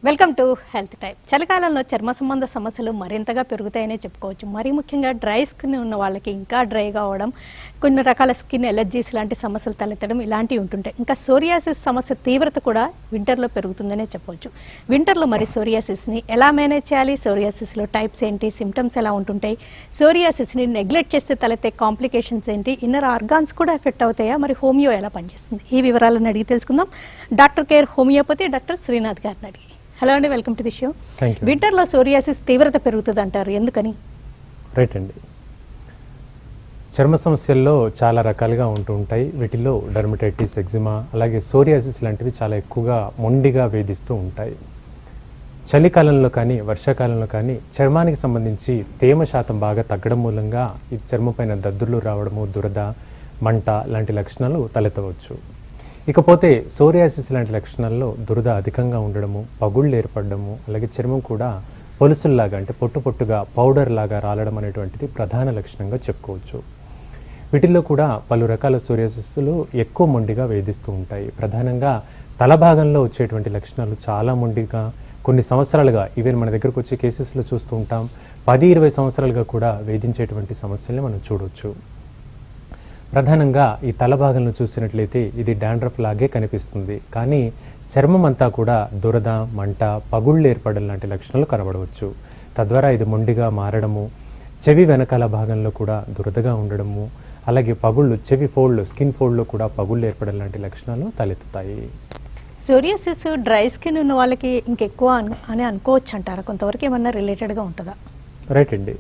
Welcome to health type. చలికాలంలో చర్మ సంబంధ సమస్యలు మరింతగా పెరుగుతాయనే చెప్పుకోవచ్చు. మరీ ముఖ్యంగా డ్రై స్కిన్ ఉన్న వాళ్ళకి ఇంకా డ్రైగా అవడం, కొన్ని రకాల స్కిన్ ఎలర్జీస్ లాంటి సమస్యలు తలెత్తడం ఇలాంటివి ఉంటుంటాయి. ఇంకా సోరియాసిస్ సమస్య తీవ్రత కూడా వింటర్లో పెరుగుతుందనే చెప్పవచ్చు. వింటర్లో మరి సోరియాసిస్ని ఎలా మేనేజ్ చేయాలి, సోరియాసిస్లో టైప్స్ ఏంటి, సిమ్టమ్స్ ఎలా ఉంటుంటాయి, సోరియాసిస్ని నెగ్లెక్ట్ చేస్తే తలెత్తే కాంప్లికేషన్స్ ఏంటి, ఇన్నర్ ఆర్గాన్స్ కూడా ఎఫెక్ట్ అవుతాయా, మరి హోమియో ఎలా పనిచేస్తుంది, ఈ వివరాలను అడిగి తెలుసుకుందాం. Doctor care homeopathy doctor Srinath గారిని అడిగి. హలో అండి, వెల్కమ్ టు ది షో. వింటర్లో సోరియాసిస్ తీవ్రత పెరుగుతుంది అంటారు, ఎందుకని? రైట్ అండి, చర్మ సమస్యల్లో చాలా రకాలుగా ఉంటూ ఉంటాయి. వీటిలో డర్మటైటిస్, ఎగ్జిమా, అలాగే సోరియాసిస్ లాంటివి చాలా ఎక్కువగా మొండిగా వేధిస్తూ ఉంటాయి. చలికాలంలో కానీ వర్షాకాలంలో కానీ చర్మానికి సంబంధించి తేమ శాతం బాగా తగ్గడం మూలంగా ఈ చర్మం పైన దద్దుర్లు రావడము, దురద, మంట లాంటి లక్షణాలు తలెత్తవచ్చు. ఇకపోతే సోరియాసిస్ లాంటి లక్షణాల్లో దురద అధికంగా ఉండడము, పగుళ్ళు ఏర్పడము, అలాగే చర్మం కూడా పొలుసుల్లాగా అంటే పొట్టుగా పౌడర్ లాగా రాలడం అనేటువంటిది ప్రధాన లక్షణంగా చెప్పుకోవచ్చు. వీటిల్లో కూడా పలు రకాల సోరియాసిస్లు ఎక్కువ మొండిగా వేధిస్తూ ఉంటాయి. ప్రధానంగా తల భాగంలో వచ్చేటువంటి లక్షణాలు చాలా మొండిగా కొన్ని సంవత్సరాలుగా, ఈవెన్ మన దగ్గరకు వచ్చే కేసెస్లో చూస్తూ ఉంటాం, 10-20 సంవత్సరాలుగా కూడా వేధించేటువంటి సమస్యల్ని మనం చూడవచ్చు. ప్రధానంగా ఈ తల భాగంలో చూసినట్లయితే ఇది డాండ్రఫ్ లాగే కనిపిస్తుంది, కానీ చర్మం అంతా కూడా దురద, మంట, పగుళ్ళు ఏర్పడడం లాంటి లక్షణాలు కనబడవచ్చు. తద్వారా ఇది మొండిగా మారడము, చెవి వెనకాల భాగంలో కూడా దురదగా ఉండడము, అలాగే పగుళ్ళు, చెవి ఫోల్డ్, స్కిన్ ఫోల్డ్లో కూడా పగుళ్ళు ఏర్పడడం లాంటి లక్షణాలు తలెత్తుతాయి. సోరియాసిస్ డ్రై స్కిన్ ఉన్న వాళ్ళకి ఇంకెక్కువ అని అనుకోవచ్చు అంటారా? కొంతవరకు ఏమన్నా రిలేటెడ్గా ఉంటుందా? రైట్ అండి,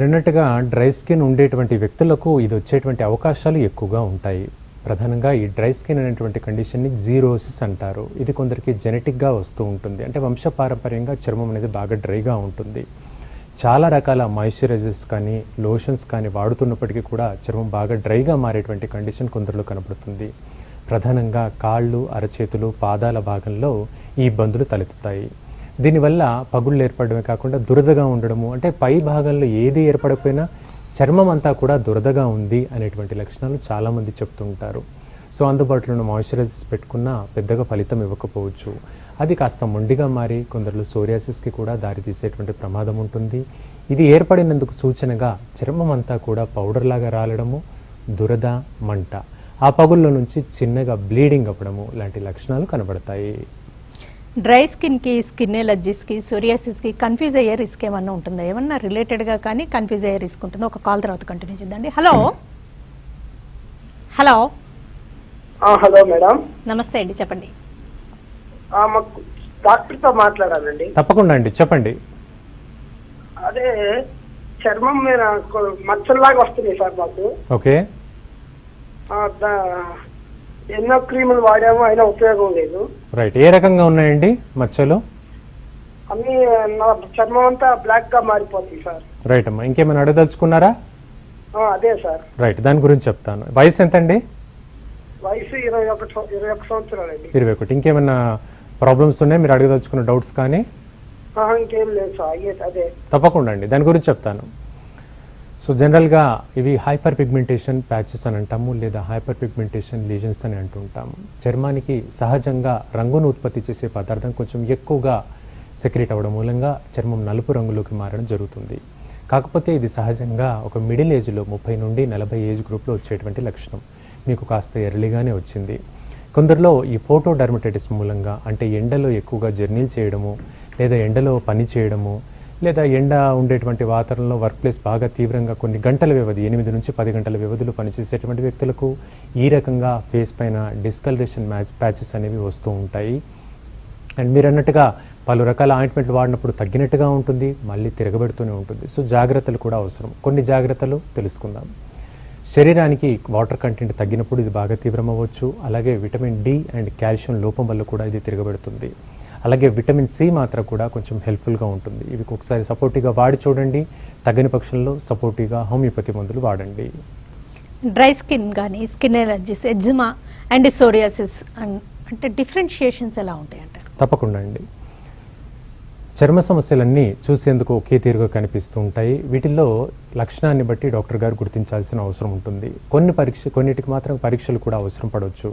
రెండట్టుగా డ్రై స్కిన్ ఉండేటువంటి వ్యక్తులకు ఇది వచ్చేటువంటి అవకాశాలు ఎక్కువగా ఉంటాయి. ప్రధానంగా ఈ డ్రై స్కిన్ అనేటువంటి కండిషన్ని జీరోసిస్ అంటారు. ఇది కొందరికి జెనెటిక్గా వస్తూ ఉంటుంది, అంటే వంశపారంపర్యంగా చర్మం అనేది బాగా డ్రైగా ఉంటుంది. చాలా రకాల మాయిశ్చరైజర్స్ కానీ లోషన్స్ కానీ వాడుతున్నప్పటికీ కూడా చర్మం బాగా డ్రైగా మారేటువంటి కండిషన్ కొందరిలో కనబడుతుంది. ప్రధానంగా కాళ్ళు, అరచేతులు, పాదాల భాగంలో ఈ ఇబ్బందులు తలెత్తుతాయి. దీనివల్ల పగుళ్ళు ఏర్పడమే కాకుండా దురదగా ఉండడము, అంటే పై భాగంలో ఏది ఏర్పడకపోయినా చర్మం అంతా కూడా దురదగా ఉంది అనేటువంటి లక్షణాలు చాలామంది చెప్తుంటారు. సో అందుబాటులో ఉన్న మాయిశ్చరైజర్స్ పెట్టుకున్నా పెద్దగా ఫలితం ఇవ్వకపోవచ్చు. అది కాస్త మొండిగా మారి కొందరిలో సోరియాసిస్కి కూడా దారితీసేటువంటి ప్రమాదం ఉంటుంది. ఇది ఏర్పడినందుకు సూచనగా చర్మం అంతా కూడా పౌడర్ లాగా రాలడము, దురద, మంట, ఆ పగుల్లో నుంచి చిన్నగా బ్లీడింగ్ అవ్వడము లాంటి లక్షణాలు కనబడతాయి. డ్రై స్కిన్కి, స్కిన్ ఎలర్జీస్కి, సోరియాసిస్కి కన్ఫ్యూజ్ అయ్యే రిస్క్ ఏమన్నా ఉంటుందా? ఏమన్నా రిలేటెడ్గా కానీ కన్ఫ్యూజ్ అయ్యే రిస్క్ ఉంటుందా? ఒక కాల్ తర్వాత కంటిన్యూ చేద్దండి. హలో హలో హలో మేడం, నమస్తే అండి, చెప్పండి. డాక్టర్తో మాట్లాడాలండి. తప్పకుండా అండి, చెప్పండి. అదే చర్మం మీద మచ్చల్లాగా వస్తున్నాయి సార్ మాకు. ఓకే, ఎన్నో క్రీములు వాడాము, అయినా ఉపయోగం లేదు. రైట్, ఏ రకంగా ఉన్నాయండి మచ్చలు? అన్ని నా చర్మం అంతా బ్లాక్ గా మారిపోతుంది సార్. రైట్ అమ్మా, ఇంకేమైనా అడగదలుచుకున్నారా? అదే సార్. రైట్, దాని గురించి చెప్తాను. వయసు ఎంత అండి? వయసు 21 సంవత్సరాలండి. 21. ఇంకేమైనా ప్రాబ్లమ్స్ ఉన్నాయి మీరు అడగదలుచుకున్న డౌట్స్ కానీ? ఇంకేం లేదు సార్. అదే తప్పకుండా అండి, దాని గురించి చెప్తాను. సో జనరల్గా ఇవి హైపర్ పిగ్మెంటేషన్ ప్యాచెస్ అని అంటాము, లేదా హైపర్ పిగ్మెంటేషన్ లీజన్స్ అని అంటుంటాము. చర్మానికి సహజంగా రంగును ఉత్పత్తి చేసే పదార్థం కొంచెం ఎక్కువగా సెక్రెట్ అవ్వడం మూలంగా చర్మం నలుపు రంగులోకి మారడం జరుగుతుంది. కాకపోతే ఇది సహజంగా ఒక మిడిల్ ఏజ్లో 30 నుండి 40 ఏజ్ గ్రూప్లో వచ్చేటువంటి లక్షణం. మీకు కాస్త ఎర్లీగానే వచ్చింది. కొందరిలో ఈ ఫోటో డర్మటైటిస్ మూలంగా, అంటే ఎండలో ఎక్కువగా జర్నీలు చేయడము, లేదా ఎండలో పని చేయడము, లేదా ఎండ ఉండేటువంటి వాతావరణంలో వర్క్ ప్లేస్ బాగా తీవ్రంగా కొన్ని గంటల వ్యవధి, 8 నుంచి 10 గంటల వ్యవధిలో పనిచేసేటువంటి వ్యక్తులకు ఈ రకంగా ఫేస్ పైన డిస్కలరేషన్ ప్యాచెస్ అనేవి వస్తూ ఉంటాయి. అండ్ మీరు అన్నట్టుగా పలు రకాల ఆయింట్మెంట్లు వాడినప్పుడు తగ్గినట్టుగా ఉంటుంది, మళ్ళీ తిరగబెడుతూనే ఉంటుంది. సో జాగ్రత్తలు కూడా అవసరం. కొన్ని జాగ్రత్తలు తెలుసుకుందాం. శరీరానికి వాటర్ కంటెంట్ తగ్గినప్పుడు ఇది బాగా తీవ్రం అవ్వచ్చు. అలాగే విటమిన్ డి అండ్ కాల్షియం లోపం వల్ల కూడా ఇది తిరగబెడుతుంది. అలాగే విటమిన్ సి మాత్రం కూడా కొంచెం హెల్ప్ఫుల్గా ఉంటుంది. ఇవి ఒకసారి సపోర్టివ్గా వాడి చూడండి. తగ్గని పక్షంలో సపోర్టివ్గా హోమియోపతి మందులు వాడండి. డ్రై స్కిన్ కానీ, skin allergies, eczema and psoriasis అంటే డిఫరెన్షియేషన్స్ ఎలా ఉంటాయి అంటారు? తప్పకుండా అండి, చర్మ సమస్యలన్నీ చూసేందుకు ఒకే తీరుగా కనిపిస్తూ ఉంటాయి. వీటిల్లో లక్షణాన్ని బట్టి డాక్టర్ గారు గుర్తించాల్సిన అవసరం ఉంటుంది. కొన్నిటికి మాత్రం పరీక్షలు కూడా అవసరం పడవచ్చు.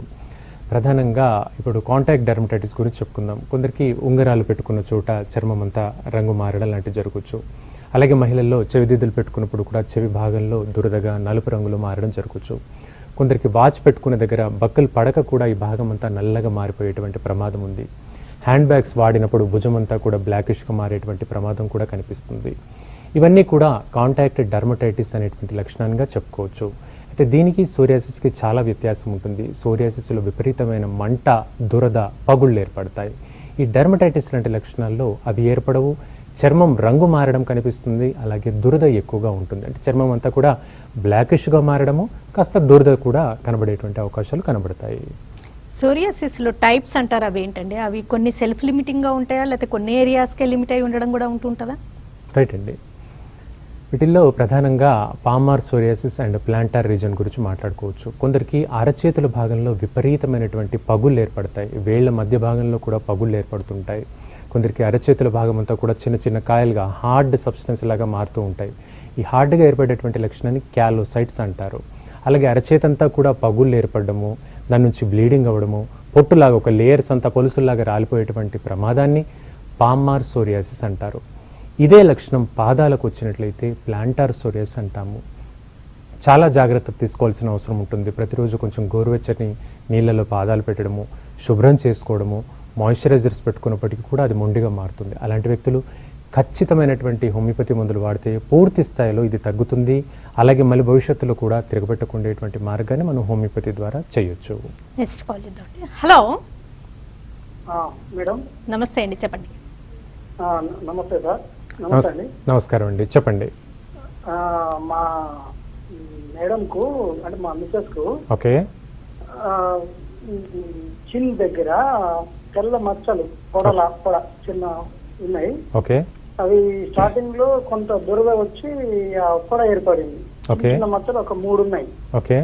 ప్రధానంగా ఇప్పుడు కాంటాక్ట్ డెర్మటైటిస్ గురించి చెప్పుకుందాం. కొందరికి ఉంగరాలు పెట్టుకున్న చోట చర్మం అంతా రంగు మారడం లాంటివి జరగవచ్చు. అలాగే మహిళల్లో చెవిదిద్దులు పెట్టుకున్నప్పుడు కూడా చెవి భాగంలో దురదగా నలుపు రంగులో మారడం జరగవచ్చు. కొందరికి వాచ్ పెట్టుకునే దగ్గర బక్కలు పడక కూడా ఈ భాగం అంతా నల్లగా మారిపోయేటువంటి ప్రమాదం ఉంది. హ్యాండ్ బ్యాగ్స్ వాడినప్పుడు భుజం అంతా కూడా బ్లాకిష్గా మారేటువంటి ప్రమాదం కూడా కనిపిస్తుంది. ఇవన్నీ కూడా కాంటాక్ట్ డెర్మటైటిస్ అనేటువంటి లక్షణంగా చెప్పుకోవచ్చు. అయితే దీనికి సోరియాసిస్కి చాలా వ్యత్యాసం ఉంటుంది. సోరియాసిస్లో విపరీతమైన మంట, దురద, పగుళ్ళు ఏర్పడతాయి. ఈ డెర్మటైటిస్ లాంటి లక్షణాల్లో అవి ఏర్పడవు. చర్మం రంగు మారడం కనిపిస్తుంది, అలాగే దురద ఎక్కువగా ఉంటుంది. అంటే చర్మం అంతా కూడా బ్లాకిష్గా మారడము, కాస్త దురద కూడా కనబడేటువంటి అవకాశాలు కనబడతాయి. సోరియాసిస్లో టైప్స్ అంటారు, అవి ఏంటండి? అవి కొన్ని సెల్ఫ్ లిమిటింగ్గా ఉంటాయా, లేకపోతే కొన్ని ఏరియాస్కే లిమిట్ అయి ఉండడం కూడా ఉంటుందా? రైట్ అండి. వీటిల్లో ప్రధానంగా palmar psoriasis and planter reason గురించి మాట్లాడుకోవచ్చు. కొందరికి అరచేతుల భాగంలో విపరీతమైనటువంటి పగుళ్ళు ఏర్పడతాయి. వేళ్ల మధ్య భాగంలో కూడా పగుళ్ళు ఏర్పడుతుంటాయి. కొందరికి అరచేతుల భాగం అంతా కూడా చిన్న చిన్న కాయలుగా హార్డ్ సబ్స్టెన్స్ లాగా మారుతూ ఉంటాయి. ఈ హార్డ్గా ఏర్పడేటువంటి లక్షణాన్ని క్యాలోసైట్స్ అంటారు. అలాగే అరచేతంతా కూడా పగుళ్ళు ఏర్పడము, దాని నుంచి బ్లీడింగ్ అవ్వడము, పొట్టులాగా ఒక లేయర్స్ అంతా పొలుసుల్లాగా రాలిపోయేటువంటి ప్రమాదాన్ని పామార్ సోరియాసిస్ అంటారు. ఇదే లక్షణం పాదాలకు వచ్చినట్లయితే ప్లాంటార్ సోరియాసిస్ అంటాము. చాలా జాగ్రత్త తీసుకోవాల్సిన అవసరం ఉంటుంది. ప్రతిరోజు కొంచెం గోరువెచ్చని నీళ్ళలో పాదాలు పెట్టడము, శుభ్రం చేసుకోవడము, మాయిశ్చరైజర్స్ పెట్టుకున్నప్పటికీ కూడా అది మొండిగా మారుతుంది. అలాంటి వ్యక్తులు ఖచ్చితమైనటువంటి హోమియోపతి మందులు వాడితే పూర్తి స్థాయిలో ఇది తగ్గుతుంది. అలాగే మళ్ళీ భవిష్యత్తులో కూడా తిరగబెట్టకుండేటువంటి మార్గాన్ని మనం హోమియోపతి ద్వారా చేయొచ్చు. నెక్స్ట్ కాల్ చేద్దామండి. హలో మేడం, నమస్తే అండి, చెప్పండి. నమస్తే సార్. నమస్తే అండి. నమస్కారం అండి, చెప్పండి. మా మేడంకు అంటే మా మిస్సెస్కు ఓకే, చిన్ దగ్గర తెల్ల మచ్చలు పొడ చిన్న ఉన్నాయి. ఓకే, అవి స్టార్టింగ్ లో కొంత దురద వచ్చి ఆ పొడ ఏర్పడింది. చిన్న మచ్చలు ఒక 3 ఉన్నాయి. ఓకే,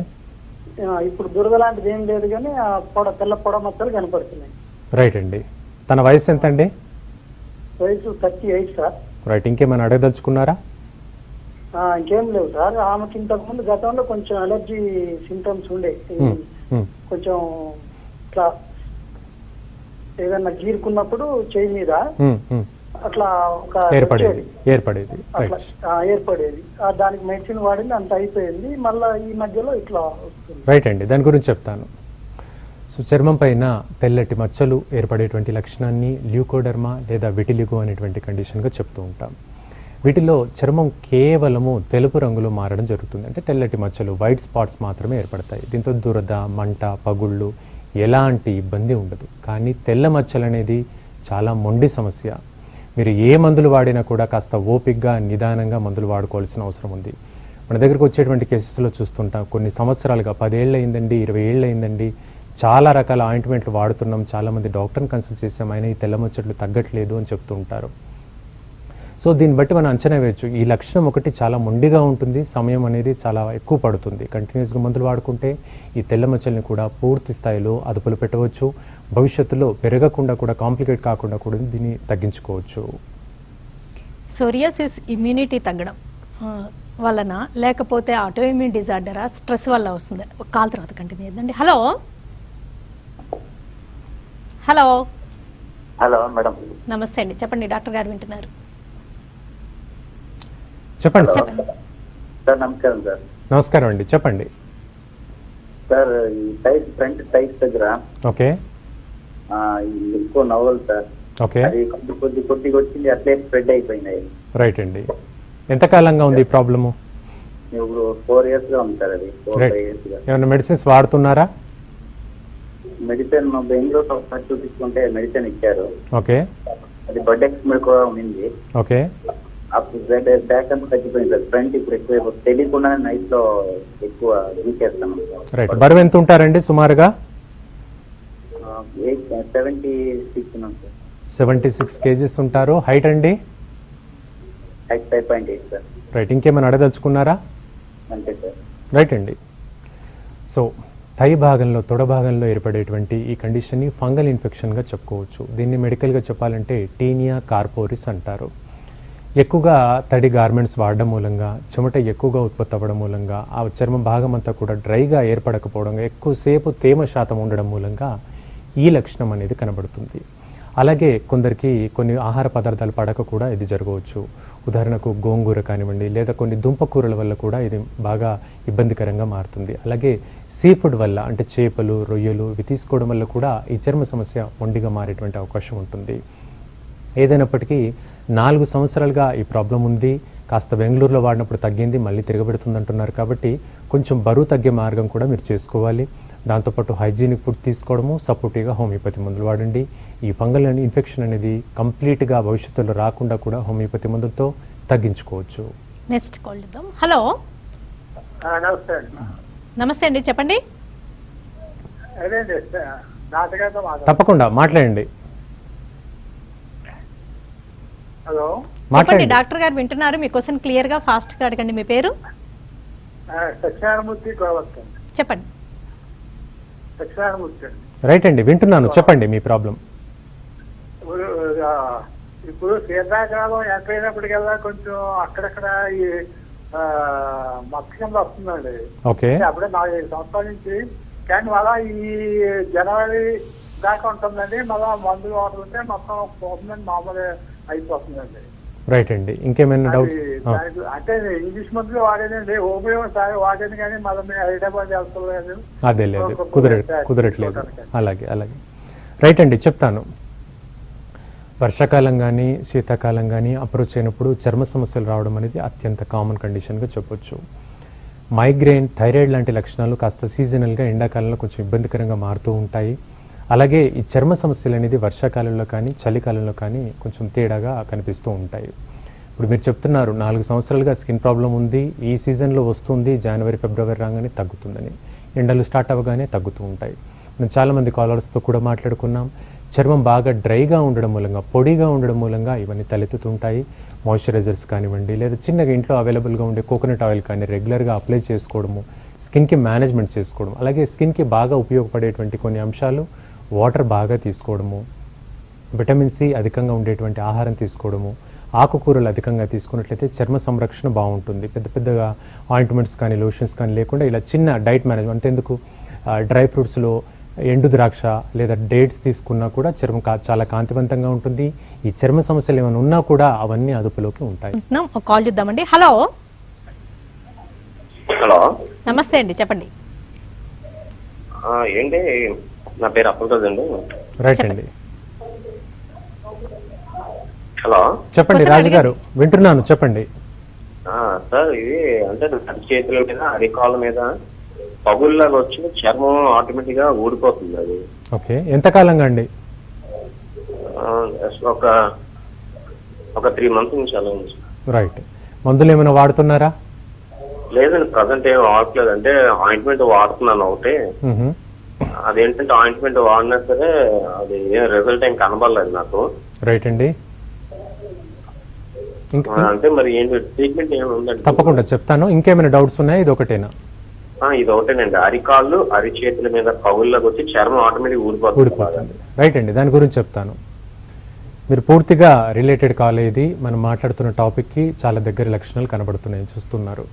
ఇప్పుడు దురద లాంటిది ఏం లేదు, కానీ ఆ తెల్ల పొడ మచ్చలు కనపడుతున్నాయి. రైట్ అండి. తన వయసు ఎంత అండి? వయసు 38 సార్. రైట్. ఇంకేమైనా అడగదలుచుకున్నారా? ఇంకేం లేవు సార్. ఆమెకి ఇంతకు ముందు గతంలో కొంచెం అలర్జీ సింటమ్స్ ఉండే, కొంచెం ఇట్లా ఏదన్నా గీరుకున్నప్పుడు చేయి మీద అట్లా ఒక ఏర్పడేది. దానికి మెడిసిన్ వాడింది, అంత అయిపోయింది. మళ్ళీ ఈ మధ్యలో ఇట్లా వస్తుంది. రైట్ అండి, దాని గురించి చెప్తాను. సో చర్మం పైన తెల్లటి మచ్చలు ఏర్పడేటువంటి లక్షణాన్ని ల్యూకోడర్మా లేదా విటిలిగో అనేటువంటి కండిషన్గా చెప్తూ ఉంటాం. వీటిలో చర్మం కేవలము తెలుపు రంగులో మారడం జరుగుతుంది. అంటే తెల్లటి మచ్చలు, వైట్ స్పాట్స్ మాత్రమే ఏర్పడతాయి. దీంతో దురద, మంట, పగుళ్ళు ఎలాంటి ఇబ్బంది ఉండదు. కానీ తెల్ల మచ్చలు అనేది చాలా మొండి సమస్య. మీరు ఏ మందులు వాడినా కూడా కాస్త ఓపిక్గా, నిదానంగా మందులు వాడుకోవాల్సిన అవసరం ఉంది. మన దగ్గరకు వచ్చేటువంటి కేసెస్లో చూస్తుంటాం, కొన్ని సంవత్సరాలుగా 10 ఏళ్ళు అయిందండి, 20 ఏళ్ళు అయిందండి, చాలా రకాల ఆయింట్మెంట్లు వాడుతున్నాం, చాలామంది డాక్టర్ని కన్సల్ట్ చేసాం, అయినా ఈ తెల్ల మచ్చట్లు తగ్గట్లేదు అని చెప్తూ ఉంటారు. సో దీన్ని బట్టి మనం అంచనా వేయచ్చు, ఈ లక్షణం ఒకటి చాలా మొండిగా ఉంటుంది, సమయం అనేది చాలా ఎక్కువ పడుతుంది. కంటిన్యూస్గా మందులు వాడుకుంటే ఈ తెల్ల మచ్చల్ని కూడా పూర్తి స్థాయిలో అదుపులో పెట్టవచ్చు. భవిష్యత్తులో పెరగకుండా కూడా, కాంప్లికేట్ కాకుండా కూడా దీన్ని తగ్గించుకోవచ్చు. సోరియాసిస్ ఇమ్యూనిటీ తగ్గడం వలన, లేకపోతే ఆటో ఇమ్యూన్ డిజార్డరా, స్ట్రెస్ వల్ల వస్తుంది? కాల్ తర్వాత కంటిన్యూ చేద్దండి. హలో హలో హలో మేడం, నమస్తే అండి, చెప్పండి. డాక్టర్ గారు వింటున్నారు, చెప్పండి. సార్ నమస్కారం. సార్ నమస్కారం అండి, చెప్పండి. సార్ ఈ టైస్, ఫ్రంట్ టైస్ దగ్గర ఓకే, ఎక్కువ నవ్వాలి సార్. ఓకే, అది కొద్దిగా వచ్చింది, అట్లే స్ప్రెడ్ అయిపోయినాయి. రైట్ అండి. ఎంతకాలంగా ఉంది ఈ ప్రాబ్లము? ఇప్పుడు 4 years గా ఉంది సార్. అది 4-5 years గా. ఏమైనా మెడిసిన్స్ వాడుతున్నారా? మెడిసిన్ బెంగళూరు ఒకసారి చూపించుకుంటే మెడిసిన్ ఇచ్చారు. ఓకే, అది బడ్డెక్స్ మీద కూడా ఉంది. ఓకే, అప్పుడు బ్యాక్ అంతా తగ్గిపోయింది సార్. ఫ్రంట్ ఇప్పుడు ఎక్కువ తెలియకుండానే నైట్ లో ఎక్కువ వీకేస్తాను. రైట్. బరువు ఎంత ఉంటారండి సుమారుగా? 76 ఉన్నాం సార్. 76 kgs ఉంటారు. హైట్ అండి? Height 5.8 sir. రైట్. ఇంకేమైనా అడగదలుచుకున్నారా? అంతే సార్. రైట్ అండి. సో థై భాగంలో, తొడ భాగంలో ఏర్పడేటువంటి ఈ కండిషన్ని ఫంగల్ ఇన్ఫెక్షన్గా చెప్పుకోవచ్చు. దీన్ని మెడికల్గా చెప్పాలంటే టీనియా కార్పోరిస్ అంటారు. ఎక్కువగా తడి గార్మెంట్స్ వాడడం మూలంగా, చెమట ఎక్కువగా ఉత్పత్తి అవ్వడం మూలంగా, ఆ చర్మ భాగం అంతా కూడా డ్రైగా ఏర్పడకపోవడం, ఎక్కువసేపు తేమ శాతం ఉండడం మూలంగా ఈ లక్షణం అనేది కనబడుతుంది. అలాగే కొందరికి కొన్ని ఆహార పదార్థాలు పడక కూడా ఇది జరగవచ్చు. ఉదాహరణకు గోంగూర కానివ్వండి, లేదా కొన్ని దుంపకూరల వల్ల కూడా ఇది బాగా ఇబ్బందికరంగా మారుతుంది. అలాగే సీ ఫుడ్ వల్ల, అంటే చేపలు, రొయ్యలు ఇవి తీసుకోవడం వల్ల కూడా ఈ చర్మ సమస్య మొండిగా మారేటువంటి అవకాశం ఉంటుంది. ఏదైనప్పటికీ 4 సంవత్సరాలుగా ఈ ప్రాబ్లం ఉంది, కాస్త బెంగళూరులో వాడినప్పుడు తగ్గింది, మళ్ళీ తిరగబెడుతుంది అంటున్నారు. కాబట్టి కొంచెం బరువు తగ్గే మార్గం కూడా మీరు చేసుకోవాలి. దాంతోపాటు హైజీనిక్ ఫుడ్ తీసుకోవడము, సపోర్టివ్గా హోమియోపతి మందులు వాడండి. ఈ ఫంగల్ ఇన్ఫెక్షన్ అనేది కంప్లీట్గా భవిష్యత్తులో రాకుండా కూడా హోమియోపతి మందులతో తగ్గించుకోవచ్చు. నెక్స్ట్ కాల్ చేద్దాం. హలో, నమస్తే నమస్తే అండి, చెప్పండి. అదేండి నాటకాలతో తప్పకుండా మాట్లాడండి. హలో, చెప్పండి, మాట్లాడండి. డాక్టర్ గారు వింటున్నారు. మీ క్వశ్చన్ క్లియర్ గా ఫాస్ట్ గా అడగండి. మీ పేరు సత్యనారాయణమూర్తి గోవత్తండి. చెప్పండి. సత్యనారాయణమూర్తి అండి. రైట్ అండి, వింటున్నాను, చెప్పండి మీ ప్రాబ్లం. ఇప్పుడు శీతాకాలం ఎంతైనప్పటికల్లా కొంచెం అక్కడక్కడ ఈ మత్స్యంలో వస్తుందండి. ఓకే, అప్పుడే 4-5 సంవత్సరాల నుంచి, కానీ మళ్ళా ఈ జనవరి దాకా ఉంటుందండి. మళ్ళా మందులు వాడుతుంటే మొత్తం పోతుందండి, మామూలు అయిపోతుందండి. రైట్ అండి, ఇంకేమైనా డౌట్? అంటే ఇంగ్లీష్ మందులు వాడేదండి, హోమియో వాడేది, కానీ మళ్ళీ మేము హైదరాబాద్ వెళ్తలేదు. అదే లేదు, కుదరట్లేదు. అలాగే అలాగే, రైట్ అండి, చెప్తాను. వర్షాకాలం కానీ శీతాకాలం కానీ అప్రోచ్ అయినప్పుడు చర్మ సమస్యలు రావడం అనేది అత్యంత కామన్ కండిషన్గా చెప్పొచ్చు. మైగ్రేన్, థైరాయిడ్ లాంటి లక్షణాలు కాస్త సీజనల్గా ఎండాకాలంలో కొంచెం ఇబ్బందికరంగా మారుతూ ఉంటాయి. అలాగే ఈ చర్మ సమస్యలు అనేది వర్షాకాలంలో కానీ చలికాలంలో కానీ కొంచెం తేడాగా కనిపిస్తూ ఉంటాయి. ఇప్పుడు మీరు చెప్తున్నారు 4 సంవత్సరాలుగా స్కిన్ ప్రాబ్లం ఉంది, ఈ సీజన్లో వస్తుంది, జనవరి ఫిబ్రవరి రాగానే తగ్గుతుందని. ఎండలు స్టార్ట్ అవ్వగానే తగ్గుతూ ఉంటాయి. మేము చాలామంది కాలర్స్తో కూడా మాట్లాడుకున్నాం. చర్మం బాగా డ్రైగా ఉండడం మూలంగా, పొడిగా ఉండడం మూలంగా ఇవన్నీ తలెత్తుతుంటాయి. మాయిశ్చరైజర్స్ కానివ్వండి, లేదా చిన్నగా ఇంట్లో అవైలబుల్గా ఉండే కోకోనట్ ఆయిల్ కానీ రెగ్యులర్గా అప్లై చేసుకోవడము, స్కిన్కి మేనేజ్మెంట్ చేసుకోవడం. అలాగే స్కిన్కి బాగా ఉపయోగపడేటువంటి కొన్ని అంశాలు, వాటర్ బాగా తీసుకోవడము, విటమిన్ సి అధికంగా ఉండేటువంటి ఆహారం తీసుకోవడము, ఆకుకూరలు అధికంగా తీసుకున్నట్లయితే చర్మ సంరక్షణ బాగుంటుంది. పెద్ద పెద్దగా ఆయింట్మెంట్స్ కానీ లోషన్స్ కానీ లేకుండా ఇలా చిన్న డైట్ మేనేజ్మెంట్, అంతేందుకు డ్రై ఫ్రూట్స్లో ఎండు ద్రాక్ష లేదా డేట్స్ తీసుకున్నా కూడా చర్మం చాలా కాంతివంతంగా ఉంటుంది. ఈ చర్మ సమస్యలు ఏమైనా ఉన్నా కూడా అవన్నీ అదుపులోకి ఉంటాయి. కాల్ చూద్దామండి. హలో, హలో, నమస్తే అండి, చెప్పండి. ఏంటి, నా పేరు అప్పలరాజు అండి. రైట్ అండి, హలో, చెప్పండి రాజు గారు, వింటున్నాను, చెప్పండి. సార్, ఇది అంటే అరి చేతుల మీద, అరికాళ్ళ మీద పగుల్లాగా వచ్చి చర్మం ఆటోమేటిక్ గా ఊడిపోతుంది. అది ఓకే, ఎంతకాలంగా అండి? ఒక 3 months నుంచి అలా ఉంది. రైట్, మందులు ఏమైనా వాడుతున్నారా? లేదండి, ప్రజెంట్ ఏం వాడట్లేదు. అంటే ఆయింట్మెంట్ వాడుతున్నాను ఒకటి. అదేంటంటే ఆయింట్మెంట్ వాడినా సరే అది ఏం రిజల్ట్ ఏం కనబడలేదు నాకు. రైట్ అండి, అంటే మరి ఏంటి ట్రీట్మెంట్ ఏమైనా ఉందండి? తప్పకుండా చెప్తాను. ఇంకేమైనా డౌట్స్ ఉన్నాయా? ఇది ఒకటేనా? ఇది ఒకటేనండి, అరికాళ్ళు, అరిచేతుల మీద పగుల్లోకి వచ్చి చర్మం ఆటోమేటిక్ ఊడిపోతుంది. రైట్ అండి, దాని గురించి చెప్తాను. మీరు పూర్తిగా రిలేటెడ్ కాలేదు. మనం మాట్లాడుతున్న టాపిక్కి చాలా దగ్గర లక్షణాలు కనబడుతున్నాయి, చూస్తున్నారు.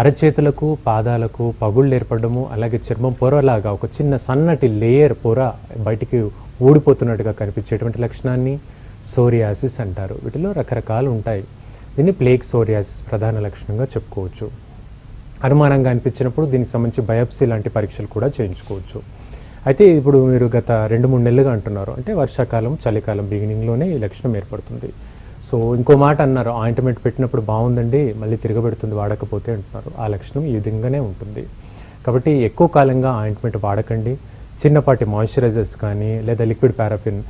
అరచేతులకు, పాదాలకు పగుళ్ళు ఏర్పడము, అలాగే చర్మం పొరలాగా ఒక చిన్న సన్నటి లేయర్ పొర బయటికి ఊడిపోతున్నట్టుగా కనిపించేటువంటి లక్షణాన్ని సోరియాసిస్ అంటారు. వీటిలో రకరకాలు ఉంటాయి. దీన్ని ప్లేక్ సోరియాసిస్ ప్రధాన లక్షణంగా చెప్పుకోవచ్చు. అనుమానంగా అనిపించినప్పుడు దీనికి సంబంధించి బయాప్సీ లాంటి పరీక్షలు కూడా చేయించుకోవచ్చు. అయితే ఇప్పుడు మీరు గత 2-3 నెలలుగా అంటున్నారు, అంటే వర్షాకాలం చలికాలం బిగినింగ్లోనే ఈ లక్షణం ఏర్పడుతుంది. సో ఇంకో మాట అన్నారు, ఆయింట్మెంట్ పెట్టినప్పుడు బాగుందండి, మళ్ళీ తిరగబెడుతుంది వాడకపోతే అంటున్నారు. ఆ లక్షణం ఈ విధంగానే ఉంటుంది. కాబట్టి ఎక్కువ కాలంగా ఆయింట్మెంట్ వాడకండి. చిన్నపాటి మాయిశ్చరైజర్స్ కానీ, లేదా లిక్విడ్ పారాఫిన్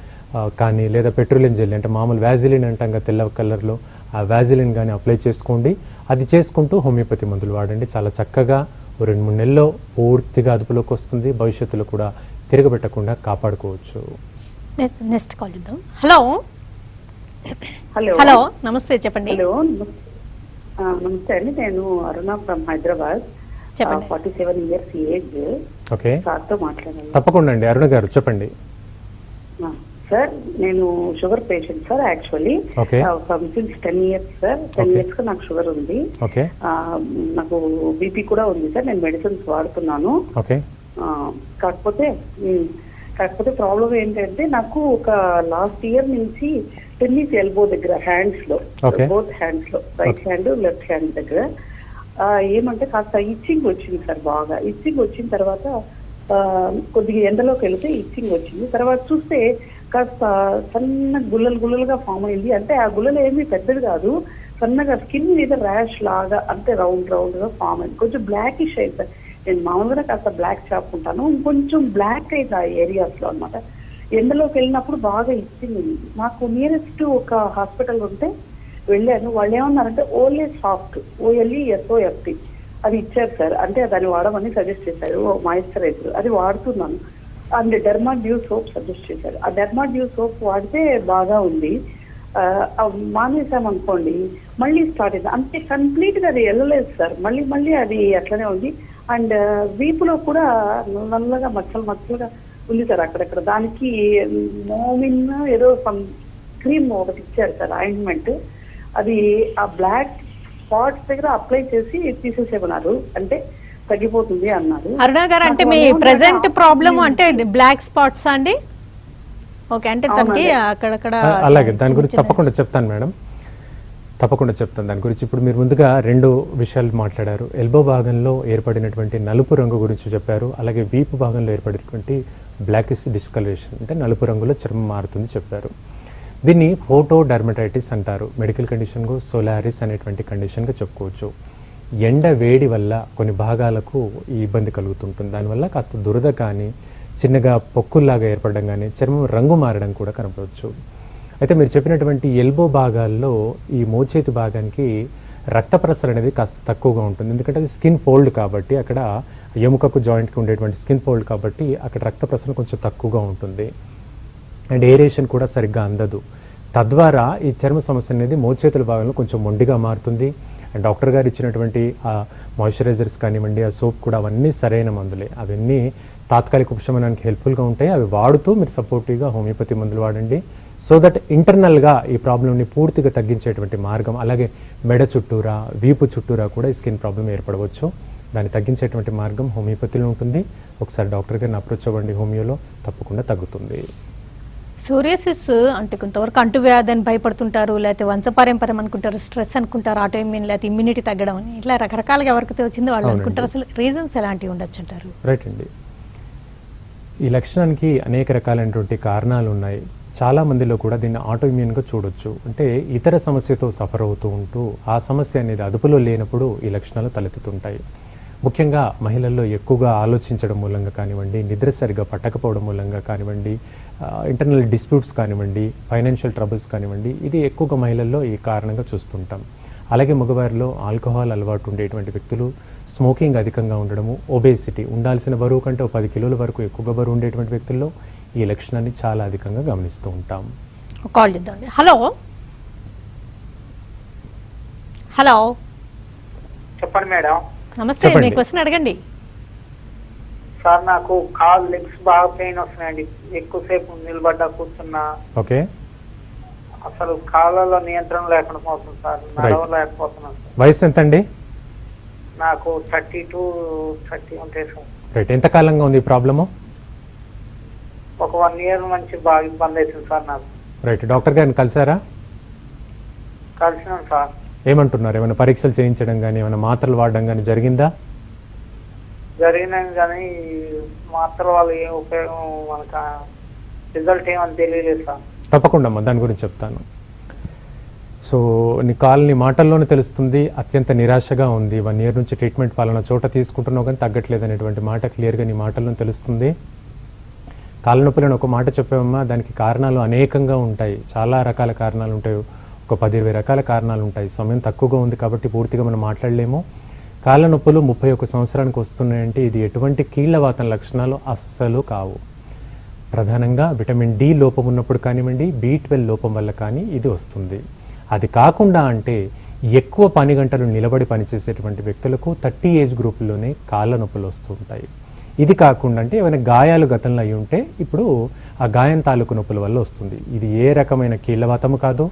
కానీ, లేదా పెట్రోలియం జెల్, అంటే మామూలు వ్యాజిలిన్ అంటాం కదా తెల్ల కలర్లో, ఆ వ్యాజిలిన్ కానీ అప్లై చేసుకోండి. అది చేసుకుంటూ హోమియోపతి మందులు వాడండి. చాలా చక్కగా 2-3 నెలల్లో పూర్తిగా అదుపులోకి వస్తుంది. భవిష్యత్తులో కూడా తిరగబెట్టకుండా కాపాడుకోవచ్చు. నెక్స్ట్ కాల్ ఇద్దాం. హలో, హలో, హలో, నమస్తే, చెప్పండి. హలో, నమస్తే అండి. నేను అరుణ ఫ్రమ్ హైదరాబాద్. చెప్పండి. 47 years ఏజ్. ఓకే, సార్తో మాట్లాడాలి. తప్పకుండా అండి. అరుణ గారు చెప్పండి. సార్, నేను sugar patient sir. Actually okay, since 10 years sir. 10 years గా నాకు షుగర్ ఉంది. ఓకే, నాకు బీపీ కూడా ఉంది సార్. నేను మెడిసిన్స్ వాడుతున్నాను. ఓకే, కాకపోతే కాకపోతే ప్రాబ్లం ఏంటంటే నాకు ఒక లాస్ట్ ఇయర్ నుంచి టెన్నిస్ ఎల్బో దగ్గర హ్యాండ్స్ లో, Okay. బోత్ హ్యాండ్స్ లో, రైట్ హ్యాండ్ లెఫ్ట్ హ్యాండ్ దగ్గర ఏమంటే కాస్త ఇచ్చింగ్ వచ్చింది సార్. బాగా ఇచ్చింగ్ వచ్చిన తర్వాత కొద్దిగా ఎండలోకి వెళితే ఇచ్చింగ్ వచ్చింది. తర్వాత చూస్తే కాస్త సన్న గుల్లలుగా ఫామ్ అయింది. అంటే ఆ గుల్లలు ఏమీ పెద్దది కాదు, సన్నగా స్కిన్ మీద ర్యాష్ లాగా, అంటే రౌండ్ గా ఫామ్ అయింది. కొంచెం బ్లాకిష్ అయింది సార్. నేను మామూలుగా కాస్త బ్లాక్ చాపుకుంటాను, ఇంకొంచెం బ్లాక్ అయింది ఆ ఏరియాస్ లో అనమాట. ఎండలోకి వెళ్ళినప్పుడు బాగా ఇచ్చింగ్ ఉంది. నాకు నియరెస్ట్ ఒక హాస్పిటల్ ఉంటే వెళ్ళాను. వాళ్ళు ఏమన్నారంటే ఓన్లీ సాఫ్ట్, OLESOFT అది ఇచ్చారు సార్. అంటే దాన్ని వాడమని సజెస్ట్ చేశారు, మాయిశ్చరైజర్. అది వాడుతున్నాను. And derma due soap suggest చేశారు. ఆ డెర్మా డ్యూ సోప్ వాడితే బాగా ఉంది. మానేసామనుకోండి మళ్ళీ స్టార్ట్ అయింది. అంటే కంప్లీట్ గా అది వెళ్ళలేదు సార్. మళ్ళీ అది అట్లనే ఉంది. అండ్ వీపులో కూడా నల్లగా మచ్చలుగా ఉంది సార్ అక్కడక్కడ. దానికి మోమిన్ ఏదో సమ్ క్రీమ్ ఒకటి ఇచ్చారు సార్, ఆయింట్మెంట్. అది ఆ బ్లాక్ స్పాట్స్ దగ్గర అప్లై చేసి తీసేసేమన్నారు, అంటే తగ్గిపోతుంది అన్నారు. అరుణ గారు, అంటే మీ ప్రెసెంట్ ప్రాబ్లమ్ అంటే బ్లాక్ స్పాట్స్ అండి? ఓకే, అంటే తనకి అక్కడక్కడ అలాగే దాని గురించి తప్పకుండా చెప్తాను మేడం, తప్పకుండా చెప్తాను దాని గురించి. ఇప్పుడు మీరు ముందుగా 2 విషయాలు మాట్లాడారు. ఎల్బో భాగంలో ఏర్పడినటువంటి నలుపు రంగు గురించి చెప్పారు, అలాగే వీపు భాగంలో ఏర్పడినటువంటి బ్లాకిష్ డిస్కలరేషన్, అంటే నలుపు రంగులో చర్మం మారుతుంది చెప్పారు. దీన్ని ఫోటో డర్మటైటిస్ అంటారు. మెడికల్ కండిషన్కు సోలారిస్ అనేటువంటి కండిషన్గా చెప్పుకోవచ్చు. ఎండ వేడి వల్ల కొన్ని భాగాలకు ఈ ఇబ్బంది కలుగుతుంటుంది. దానివల్ల కాస్త దురద కానీ, చిన్నగా పొక్కుల్లాగా ఏర్పడడం కానీ, చర్మం రంగు మారడం కూడా కనపడవచ్చు. అయితే మీరు చెప్పినటువంటి ఎల్బో భాగాల్లో ఈ మోచేతి భాగానికి రక్త ప్రసరణ అనేది కాస్త తక్కువగా ఉంటుంది. ఎందుకంటే అది స్కిన్ ఫోల్డ్ కాబట్టి, అక్కడ ఎముకకు జాయింట్కి ఉండేటువంటి స్కిన్ ఫోల్డ్ కాబట్టి అక్కడ రక్త ప్రసరణ కొంచెం తక్కువగా ఉంటుంది. అండ్ ఏరేషన్ కూడా సరిగ్గా అందదు. తద్వారా ఈ చర్మ సమస్య అనేది మోచేతుల భాగంలో కొంచెం మొండిగా మారుతుంది. అండ్ డాక్టర్ గారు ఇచ్చినటువంటి ఆ మాయిశ్చరైజర్స్ కానివ్వండి, ఆ సోప్ కూడా అవన్నీ సరైన మందులే. అవన్నీ తాత్కాలిక ఉపశమనానికి హెల్ప్ఫుల్గా ఉంటాయి. అవి వాడుతూ మీరు సపోర్టివ్గా హోమియోపతి మందులు వాడండి. సో దట్ ఇంటర్నల్గా ఈ ప్రాబ్లమ్ని పూర్తిగా తగ్గించేటువంటి మార్గం, అలాగే మెడ చుట్టూరా, వీపు చుట్టూరా కూడా ఈ స్కిన్ ప్రాబ్లం ఏర్పడవచ్చు. దాన్ని తగ్గించేటువంటి మార్గం హోమియోపతిలో ఉంటుంది. ఒకసారి డాక్టర్ గారిని అప్రోచ్ అవ్వండి, హోమియోలో తప్పకుండా తగ్గుతుంది. సోరియాసిస్ అంటే కొంతవరకు అంటువ్యాధి అని భయపడుతుంటారు, లేకపోతే వంశపారంపర్యం అనుకుంటారు, స్ట్రెస్ అనుకుంటారు, ఆటోఇమ్యూన్ లేకపోతే ఇమ్యూనిటీ తగ్గడం అని, ఇట్లా రకరకాలుగా ఎవరికైతే వచ్చిందో వాళ్ళు అనుకుంటారు. అసలు రీజన్స్ ఎలాంటివి ఉండొచ్చు అంటారు? రైట్ అండి, ఈ లక్షణానికి అనేక రకాలైనటువంటి కారణాలు ఉన్నాయి. చాలా మందిలో కూడా దీన్ని ఆటోఇమ్యూన్గా చూడొచ్చు. అంటే ఇతర సమస్యతో సఫర్ అవుతూ ఉంటూ ఆ సమస్య అనేది అదుపులో లేనప్పుడు ఈ లక్షణాలు తలెత్తుతుంటాయి. ముఖ్యంగా మహిళల్లో ఎక్కువగా ఆలోచించడం మూలంగా కానివ్వండి, నిద్ర సరిగా పట్టకపోవడం మూలంగా కానివ్వండి, ఇంటర్నల్ డిస్ప్యూట్స్ కానివ్వండి, ఫైనాన్షియల్ ట్రబుల్స్ కానివ్వండి, ఇది ఎక్కువగా మహిళల్లో ఈ కారణంగా చూస్తుంటాం. అలాగే మగవారిలో ఆల్కహాల్ అలవాటు ఉండేటువంటి వ్యక్తులు, స్మోకింగ్ అధికంగా ఉండడము, ఒబేసిటీ, ఉండాల్సిన బరువు కంటే 10 కిలోల వరకు ఎక్కువగా బరువు ఉండేటువంటి వ్యక్తుల్లో ఈ లక్షణాన్ని చాలా అధికంగా గమనిస్తూ ఉంటాం. కాల్ చేద్దామండి. హలో హలో చెప్పండి మేడం. నమస్తే, చెప్పండి. మీ క్వశ్చన్ అడగండి. సార్ నాకు కాల్ లెగ్స్ బాగా పెయిన్ వస్తున్నాయండి. ఎక్కువసేపు నిలబడ్డా కూర్చున్నా ఓకే, అసలు కాళ్ళలో నియంత్రణ లేకుండా పోతుంది సార్. నడవలేకపోతున్నాను సార్. వయసు ఎంత అండి? నాకు 32-30 ఉంటాయి సార్. రైట్, ఎంత కాలంగా ఉంది ఈ ప్రాబ్లము? ఒక 1 year నుంచి బాగా ఇబ్బంది అవుతుంది సార్ నాకు. రైట్, డాక్టర్ గారిని కలిసారా? కలిసినాను సార్. ఏమంటున్నారు? ఏమైనా పరీక్షలు చేయించడం కానీ, ఏమైనా మాత్రలు వాడడం కానీ జరిగిందా? జరిగినాయి కానీ మాత్రం వాళ్ళు ఏం ఉపయోగం, మనకు రిజల్ట్ ఏమని తెలియలేదు సార్. తప్పకుండా అమ్మా, దాని గురించి చెప్తాను. సో నీ కాల్ని మాటల్లోనే తెలుస్తుంది, అత్యంత నిరాశగా ఉంది. 1 year నుంచి ట్రీట్మెంట్ పాలన చోట తీసుకుంటున్నావు కానీ తగ్గట్లేదు అనేటువంటి మాట క్లియర్గా నీ మాటల్లోనే తెలుస్తుంది. కాళ్ళ నొప్పులను ఒక మాట చెప్పామమ్మా, దానికి కారణాలు అనేకంగా ఉంటాయి, చాలా రకాల కారణాలు ఉంటాయి, ఒక 10-20 రకాల కారణాలు ఉంటాయి. సమయం తక్కువగా ఉంది కాబట్టి పూర్తిగా మనం మాట్లాడలేము. కాళ్ళ నొప్పులు 31 సంవత్సరానికి వస్తున్నాయంటే ఇది ఎటువంటి కీళ్లవాతం లక్షణాలు అస్సలు కావు. ప్రధానంగా విటమిన్ డి లోపం ఉన్నప్పుడు కానివ్వండి, B12 లోపం వల్ల కానీ ఇది వస్తుంది. అది కాకుండా అంటే ఎక్కువ పని గంటలు నిలబడి పనిచేసేటువంటి వ్యక్తులకు 30 ఏజ్ గ్రూపుల్లోనే కాళ్ళ నొప్పులు వస్తూ ఉంటాయి. ఇది కాకుండా అంటే ఏమైనా గాయాలు గతంలో అయి ఉంటే ఇప్పుడు ఆ గాయం తాలూకు నొప్పుల వల్ల వస్తుంది. ఇది ఏ రకమైన కీళ్లవాతము కాదు.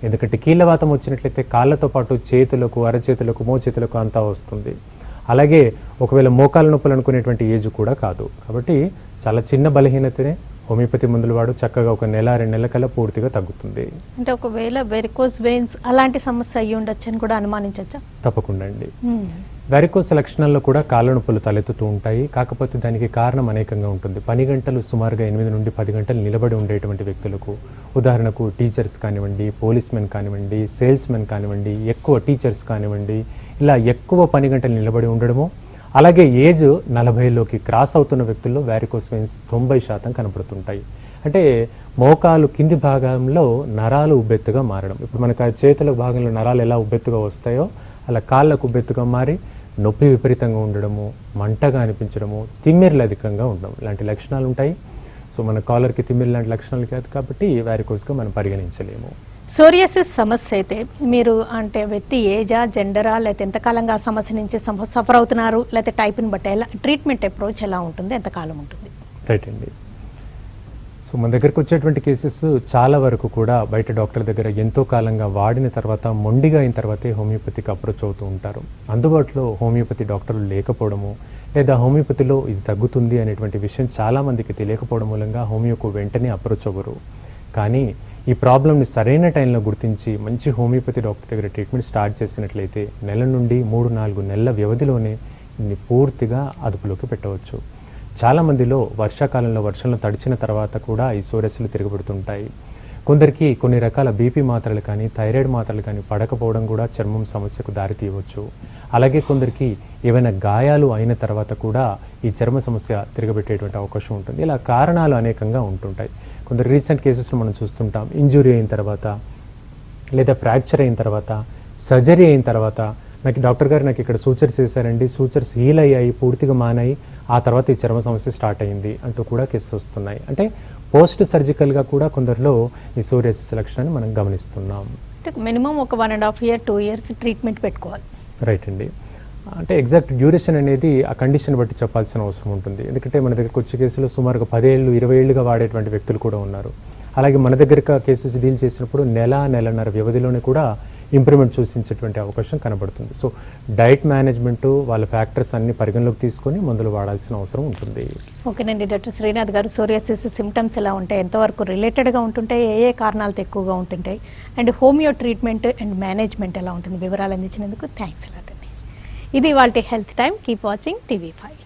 ఎందుకంటే కీళ్లవాతం వచ్చినట్లయితే కాళ్ళతో పాటు చేతులకు, అరచేతులకు, మోచేతులకు అంతా వస్తుంది. అలాగే ఒకవేళ మోకాల నొప్పులు అనుకునేటువంటి ఏజ్ కూడా కాదు. కాబట్టి చాలా చిన్న బలహీనతనే హోమియోపతి మందులు వాడు చక్కగా ఒక నెల 2 నెలల కల్లా పూర్తిగా తగ్గుతుంది. అంటే ఒకవేళ వెరికోస్ వెయిన్స్ అలాంటి సమస్య అయ్యి ఉండొచ్చు అని కూడా అనుమానించవచ్చా? తప్పకుండా అండి. వెరికోస్ లక్షణాల్లో కూడా కాళ్ళ నొప్పులు తలెత్తుతూ ఉంటాయి. కాకపోతే దానికి కారణం అనేకంగా ఉంటుంది. పని గంటలు సుమారుగా 8 నుండి 10 గంటలు నిలబడి ఉండేటువంటి వ్యక్తులకు, ఉదాహరణకు టీచర్స్ కానివ్వండి, పోలీస్ మెన్ కానివ్వండి, సేల్స్ మెన్ కానివ్వండి, ఎక్కువ టీచర్స్ కానివ్వండి, ఇలా ఎక్కువ పని గంటలు నిలబడి ఉండడము, అలాగే ఏజ్ 40లోకి క్రాస్ అవుతున్న వ్యక్తుల్లో వ్యారికోస్ వెయిన్స్ 90% కనపడుతుంటాయి. అంటే మోకాలు కింది భాగంలో నరాలు ఉబ్బెత్తుగా మారడం. ఇప్పుడు మనకు ఆ చేతుల భాగంలో నరాలు ఎలా ఉబ్బెత్తుగా వస్తాయో అలా కాళ్ళకు ఉబ్బెత్తుగా మారి నొప్పి విపరీతంగా ఉండడము, మంటగా అనిపించడము, తిమ్మిర్లు అధికంగా ఉండడం ఇలాంటి లక్షణాలు ఉంటాయి. సో మన కాలర్కి తిమ్మిరి లాంటి లక్షణాలు కాదు కాబట్టి వ్యారికోస్గా మనం పరిగణించలేము. సోరియాసిస్ సమస్య అయితే మీరు అంటే వ్యక్తి ఏజా, జెండరా, లేకపోతే ఎంతకాలంగా ఆ సమస్య నుంచి సఫర్ అవుతున్నారు, లేకపోతే టైప్ని బట్టి ఎలా ట్రీట్మెంట్ అప్రోచ్ ఎలా ఉంటుంది, ఎంతకాలం ఉంటుంది? రైట్ అండి. సో మన దగ్గరకు వచ్చేటువంటి కేసెస్ చాలా వరకు కూడా బయట డాక్టర్ దగ్గర ఎంతో కాలంగా వాడిన తర్వాత మొండిగా అయిన తర్వాతే హోమియోపతికి అప్రోచ్ అవుతూ ఉంటారు. అందుబాటులో హోమియోపతి డాక్టర్లు లేకపోవడము, లేదా హోమియోపతిలో ఇది తగ్గుతుంది అనేటువంటి విషయం చాలామందికి తెలియకపోవడం మూలంగా హోమియోకు వెంటనే అప్రోచ్ అవ్వరు. కానీ ఈ ప్రాబ్లమ్ని సరైన టైంలో గుర్తించి మంచి హోమియోపతి డాక్టర్ దగ్గర ట్రీట్మెంట్ స్టార్ట్ చేసినట్లయితే 1 నుండి 3-4 నెలల వ్యవధిలోనే దీన్ని పూర్తిగా అదుపులోకి పెట్టవచ్చు. చాలామందిలో వర్షాకాలంలో వర్షంలో తడిచిన తర్వాత కూడా ఈ సోరియాసిస్లు తిరగబడుతుంటాయి. కొందరికి కొన్ని రకాల బీపీ మాత్రలు కానీ, థైరాయిడ్ మాత్రలు కానీ పడకపోవడం కూడా చర్మం సమస్యకు దారితీయవచ్చు. అలాగే కొందరికి ఏవైనా గాయాలు అయిన తర్వాత కూడా ఈ చర్మ సమస్య తిరగబెట్టేటువంటి అవకాశం ఉంటుంది. ఇలా కారణాలు అనేకంగా ఉంటుంటాయి. కొందరు రీసెంట్ కేసెస్లో మనం చూస్తుంటాం, ఇంజురీ అయిన తర్వాత, లేదా ఫ్రాక్చర్ అయిన తర్వాత, సర్జరీ అయిన తర్వాత, నాకు డాక్టర్ గారు నాకు ఇక్కడ సూచర్స్ వేశారండి, సూచర్స్ హీల్ అయ్యాయి, పూర్తిగా మానాయి, ఆ తర్వాత ఈ చర్మ సమస్య స్టార్ట్ అయింది అంటూ కూడా కేసెస్ వస్తున్నాయి. అంటే పోస్ట్ సర్జికల్గా కూడా కొందరిలో ఈ సోరియాసిస్ లక్షణాన్ని మనం గమనిస్తున్నాం. అంటే మినిమం ఒక 1.5 year 2 years ట్రీట్మెంట్ పెట్టుకోవాలి. రైట్ అండి. అంటే ఎగ్జాక్ట్ డ్యూరేషన్ అనేది ఆ కండిషన్ బట్టి చెప్పాల్సిన అవసరం ఉంటుంది. ఎందుకంటే మన దగ్గరకు వచ్చే కేసులో సుమారుగా 10 ఏళ్ళు 20 ఏళ్ళుగా వాడేటువంటి వ్యక్తులు కూడా ఉన్నారు. అలాగే మన దగ్గర కేసెస్ డీల్ చేసినప్పుడు నెలన్నర వ్యవధిలోనే కూడా ఇంప్రూవ్మెంట్ చూసించేటువంటి అవకాశం కనబడుతుంది. సో డైట్ మేనేజ్మెంట్ వాళ్ళ ఫ్యాక్టర్స్ అన్ని పరిగణలోకి తీసుకొని మందులు వాడాల్సిన అవసరం ఉంటుంది. ఓకేనండి. డాక్టర్ శ్రీనాథ్ గారు, సోరియాసిస్ సిమ్టమ్స్ ఎలా ఉంటాయి, ఎంతవరకు రిలేటెడ్గా ఉంటుంటాయి, ఏ కారణాలతో ఎక్కువగా ఉంటుంటాయి, and homeo treatment and management ఎలా ఉంటుంది, వివరాలు అందించినందుకు థ్యాంక్స్ అలాట్ అండి. ఇది వాళ్ళ health time. Keep watching TV5.